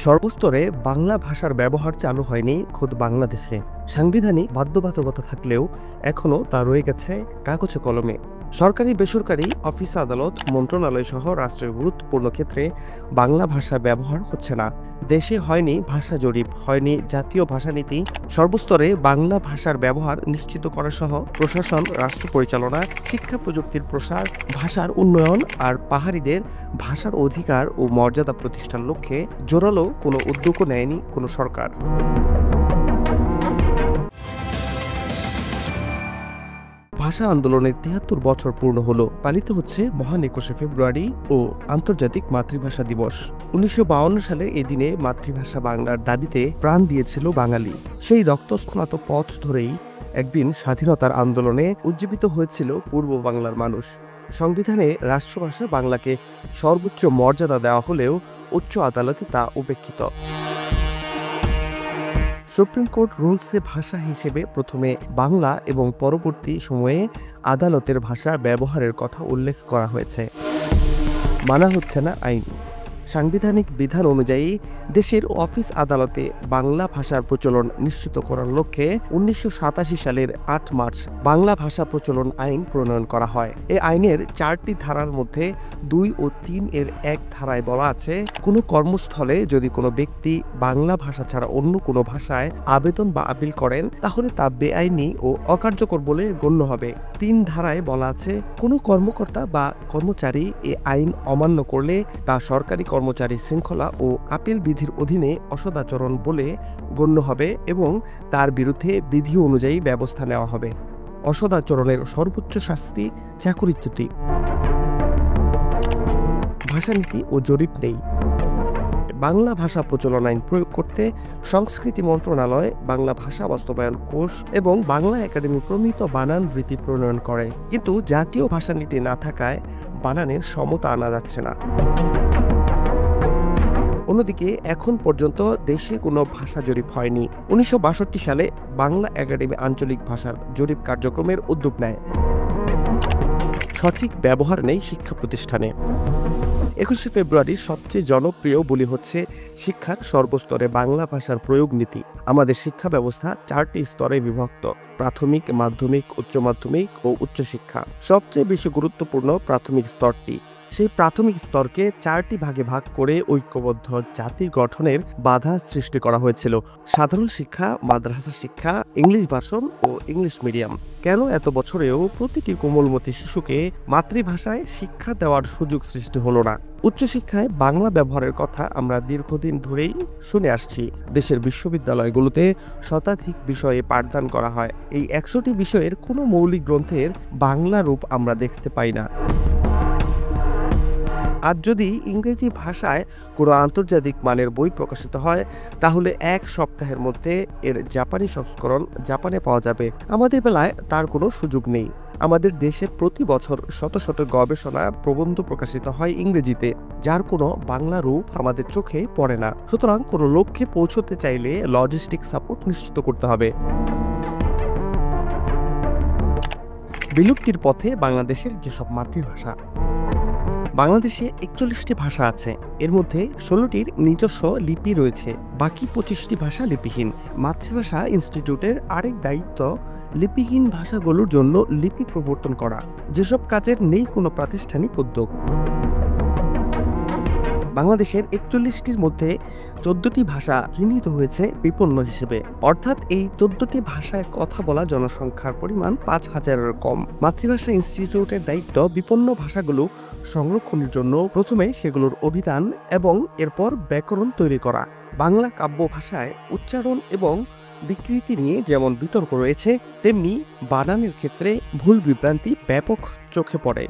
সর্বস্তরে বাংলা ভাষার ব্যবহার চালু হয়নি খোদ বাংলাদেশে। সাংবিধানিক বাধ্যবাধকতা থাকলেও এখনও তা রয়ে গেছে কাগজে কলমে। সরকারি বেসরকারি অফিস আদালত মন্ত্রণালয় সহ রাষ্ট্রের গুরুত্বপূর্ণ ক্ষেত্রে বাংলা ভাষা ব্যবহার হচ্ছে না। দেশে হয়নি ভাষা জরিপ, হয়নি জাতীয় ভাষানীতি। সর্বস্তরে বাংলা ভাষার ব্যবহার নিশ্চিত করা সহ প্রশাসন, রাষ্ট্র পরিচালনা, শিক্ষা প্রযুক্তির প্রসার, ভাষার উন্নয়ন আর পাহাড়িদের ভাষার অধিকার ও মর্যাদা প্রতিষ্ঠার লক্ষ্যে জোরালো কোনো উদ্যোগও নেয়নি কোনো সরকার। ভাষা আন্দোলনের ৭৩ বছর পূর্ণ হলো। পালিত হচ্ছে মহান ২১শে ফেব্রুয়ারি ও আন্তর্জাতিক মাতৃভাষা দিবস। ১৯৫২ সালের এই দিনে মাতৃভাষা বাংলার দাবিতে প্রাণ দিয়েছিল বাঙালি। সেই রক্তস্নাত পথ ধরেই একদিন স্বাধীনতার আন্দোলনে উজ্জীবিত হয়েছিল পূর্ব বাংলার মানুষ। সংবিধানে রাষ্ট্রভাষা বাংলাকে সর্বোচ্চ মর্যাদা দেওয়া হলেও উচ্চ আদালতে তা উপেক্ষিত। সুপ্রিম কোর্ট রুলসে ভাষা হিসেবে প্রথমে বাংলা এবং পরবর্তী সময়ে আদালতের ভাষা ব্যবহারের কথা উল্লেখ করা হয়েছে। মানা হচ্ছে না আইন। সাংবিধানিক বিধান অনুযায়ী দেশের অফিস আদালতে বাংলা ভাষার প্রচলন নিশ্চিত করার লক্ষ্যে ১৯৮৭ সালের ৮ মার্চ বাংলা ভাষা প্রচলন আইন প্রণয়ন করা হয়। এই আইনের ৪টি ধারার মধ্যে ২ ও ৩ এর ১ ধারায় বলা আছে, কোনো কর্মস্থলে যদি কোনো ব্যক্তি বাংলা ভাষা ছাড়া অন্য কোনো ভাষায় আবেদন বা আপিল করেন তাহলে তা বেআইনি ও অকার্যকর বলে গণ্য হবে। ৩ ধারায় বলা আছে, কোনো কর্মকর্তা বা কর্মচারী এ আইন অমান্য করলে তা সরকারি কর্মচারী শৃঙ্খলা ও আপিল বিধির অধীনে অসদাচরণ বলে গণ্য হবে এবং তার বিরুদ্ধে বিধি অনুযায়ী ব্যবস্থা নেওয়া হবে। অসদাচরণের সর্বোচ্চ শাস্তি চাকরিচ্যুতি। ভাষানীতি ও জরিপ নেই। বাংলা ভাষা প্রচলন আইন প্রয়োগ করতে সংস্কৃতি মন্ত্রণালয় বাংলা ভাষা বাস্তবায়ন কোষ এবং বাংলা একাডেমি প্রমিত বানান রীতি প্রণয়ন করে, কিন্তু জাতীয় ভাষানীতি না থাকায় বানানের সমতা আনা যাচ্ছে না। অন্যদিকে এখন পর্যন্ত দেশে কোনো ভাষা জরিপ হয়নি। ১৯৬২ সালে বাংলা একাডেমি আঞ্চলিক ভাষার জরিপ কার্যক্রমের উদ্যোগ নেয়। সঠিক ব্যবহার নেই শিক্ষা প্রতিষ্ঠানে। ২১শে ফেব্রুয়ারির সবচেয়ে জনপ্রিয় বলি হচ্ছে শিক্ষার সর্বস্তরে বাংলা ভাষার প্রয়োগ নীতি। আমাদের শিক্ষা ব্যবস্থা ৪টি স্তরে বিভক্ত: প্রাথমিক, মাধ্যমিক, উচ্চ মাধ্যমিক ও উচ্চশিক্ষা। সবচেয়ে বেশি গুরুত্বপূর্ণ প্রাথমিক স্তরটি। সেই প্রাথমিক স্তরকে ৪টি ভাগে ভাগ করে ঐক্যবদ্ধ জাতি গঠনের বাধা সৃষ্টি করা হয়েছিল: সাধারণ শিক্ষা, মাদ্রাসা শিক্ষা, ইংলিশ ভার্সন ও ইংলিশ মিডিয়াম। কেন এত বছরেও প্রতিটি কোমলমতি শিশুকে মাতৃভাষায় শিক্ষা দেওয়ার সুযোগ সৃষ্টি হলো না? উচ্চশিক্ষায় বাংলা ব্যবহারের কথা আমরা দীর্ঘদিন ধরেই শুনে আসছি। দেশের বিশ্ববিদ্যালয়গুলোতে শতাধিক বিষয়ে পাঠদান করা হয়। এই ১০০টি বিষয়ের কোনো মৌলিক গ্রন্থের বাংলা রূপ আমরা দেখতে পাই না। আর যদি ইংরেজি ভাষায় কোনো আন্তর্জাতিক মানের বই প্রকাশিত হয় তাহলে ১ সপ্তাহের মধ্যে এর জাপানি সংস্করণ জাপানে পাওয়া যাবে। আমাদের বেলায় তার কোনো সুযোগ নেই। আমাদের দেশে প্রতি বছর শত শত গবেষণা প্রবন্ধ প্রকাশিত হয় ইংরেজিতে, যার কোনো বাংলা রূপ আমাদের চোখে পড়ে না। সুতরাং কোনো লক্ষ্যে পৌঁছতে চাইলে লজিস্টিক সাপোর্ট নিশ্চিত করতে হবে। বিলুপ্তির পথে বাংলাদেশের যেসব মাতৃভাষা। বাংলাদেশে ৪১টি ভাষা আছে, এর মধ্যে ১৬টির নিজস্ব লিপি রয়েছে, বাকি ২৫টি ভাষা লিপিহীন। মাতৃভাষা ইনস্টিটিউটের আরেক দায়িত্ব লিপিহীন ভাষাগুলোর জন্য লিপি প্রবর্তন করা, যেসব কাজের নেই কোনো প্রাতিষ্ঠানিক উদ্যোগ। বাংলাদেশের ৪১টির মধ্যে ১৪টি ভাষা চিহ্নিত হয়েছে বিপন্ন হিসেবে, অর্থাৎ এই ১৪টি ভাষায় কথা বলা জনসংখ্যার পরিমাণ ৫,০০০-এর কম। মাতৃভাষা ইনস্টিটিউটের দায়িত্ব বিপন্ন ভাষাগুলো সংরক্ষণের জন্য প্রথমে সেগুলোর অভিধান এবং এরপর ব্যাকরণ তৈরি করা। বাংলা কাব্য ভাষায় উচ্চারণ এবং বিকৃতি নিয়ে যেমন বিতর্ক রয়েছে, তেমনি বানানের ক্ষেত্রে ভুল বিভ্রান্তি ব্যাপক চোখে পড়ে।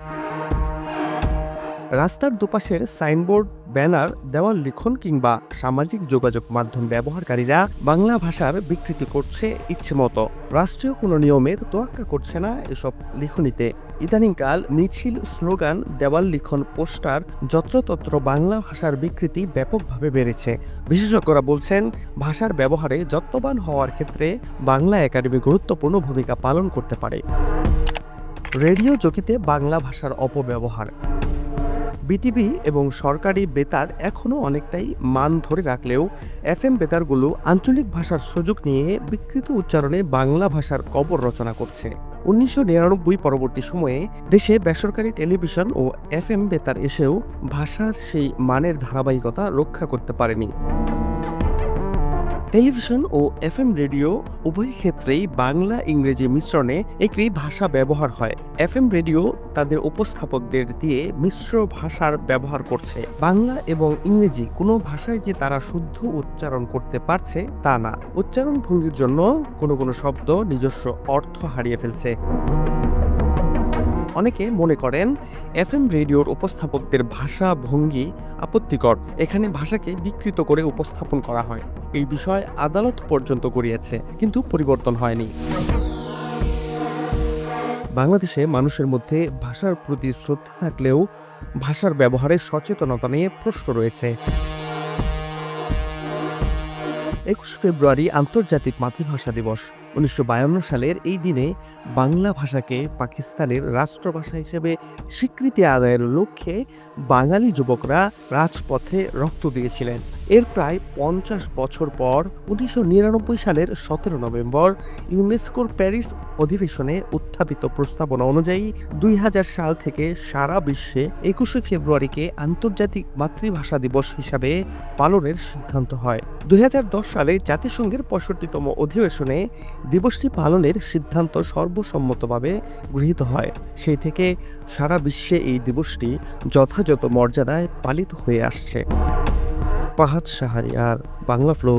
রাস্তার দুপাশের সাইনবোর্ড, ব্যানার, দেওয়াল লিখন কিংবা সামাজিক যোগাযোগ মাধ্যম ব্যবহারকারীরা বাংলা ভাষার বিকৃতি করছে ইচ্ছে মতো। রাষ্ট্রীয় কোনো নিয়মের তোয়াক্কা করছে না এসব লিখনিতে। ইদানিংকাল মিছিল, স্লোগান, দেওয়াল লিখন, পোস্টার, যত্রতত্র বাংলা ভাষার বিকৃতি ব্যাপকভাবে বেড়েছে। বিশেষজ্ঞরা বলছেন, ভাষার ব্যবহারে যত্নবান হওয়ার ক্ষেত্রে বাংলা একাডেমি গুরুত্বপূর্ণ ভূমিকা পালন করতে পারে। রেডিও জকিতে বাংলা ভাষার অপব্যবহার। বিটিভি এবং সরকারি বেতার এখনও অনেকটাই মান ধরে রাখলেও এফএম বেতারগুলো আঞ্চলিক ভাষার সুযোগ নিয়ে বিকৃত উচ্চারণে বাংলা ভাষার কবর রচনা করছে। 1999 পরবর্তী সময়ে দেশে বেসরকারি টেলিভিশন ও এফএম বেতার এসেও ভাষার সেই মানের ধারাবাহিকতা রক্ষা করতে পারেনি। টেলিভিশন ও এফএম রেডিও উভয় ক্ষেত্রেই বাংলা ইংরেজি মিশ্রণে একটি ভাষা ব্যবহার হয়। এফএম রেডিও তাদের উপস্থাপকদের দিয়ে মিশ্র ভাষার ব্যবহার করছে। বাংলা এবং ইংরেজি কোনো ভাষায় যে তারা শুদ্ধ উচ্চারণ করতে পারছে তা না, উচ্চারণ ভঙ্গির জন্য কোনো কোনো শব্দ নিজস্ব অর্থ হারিয়ে ফেলছে। অনেকে মনে করেন এফএম রেডিওর উপস্থাপকদের ভাষা ভঙ্গি আপত্তিকর, এখানে ভাষাকে বিকৃত করে উপস্থাপন করা হয়। এই বিষয় আদালত পর্যন্ত গড়িয়েছে, কিন্তু পরিবর্তন হয়নি। বাংলাদেশে মানুষের মধ্যে ভাষার প্রতি শ্রদ্ধা থাকলেও ভাষার ব্যবহারে সচেতনতা নিয়ে প্রশ্ন রয়েছে। 21 ফেব্রুয়ারি আন্তর্জাতিক মাতৃভাষা দিবস। 1952 সালের এই দিনে বাংলা ভাষাকে পাকিস্তানের রাষ্ট্রভাষা হিসেবে স্বীকৃতি আদায়ের লক্ষ্যে বাঙালি যুবকরা রাজপথে রক্ত দিয়েছিলেন। এর প্রায় 50 বছর পর 1999 সালের 17 নভেম্বর ইউনেস্কোর প্যারিস অধিবেশনে উত্থাপিত প্রস্তাবনা অনুযায়ী 2000 সাল থেকে সারা বিশ্বে 21 ফেব্রুয়ারিকে আন্তর্জাতিক মাতৃভাষা দিবস হিসাবে পালনের সিদ্ধান্ত হয়। 2010 সালে জাতিসংঘের 65তম অধিবেশনে দিবসটি পালনের সিদ্ধান্ত সর্বসম্মতভাবে গৃহীত হয়। সেই থেকে সারা বিশ্বে এই দিবসটি যথাযথ মর্যাদায় পালিত হয়ে আসছে। ফাহাদ শাহরিয়ার, বাংলা ফ্লো।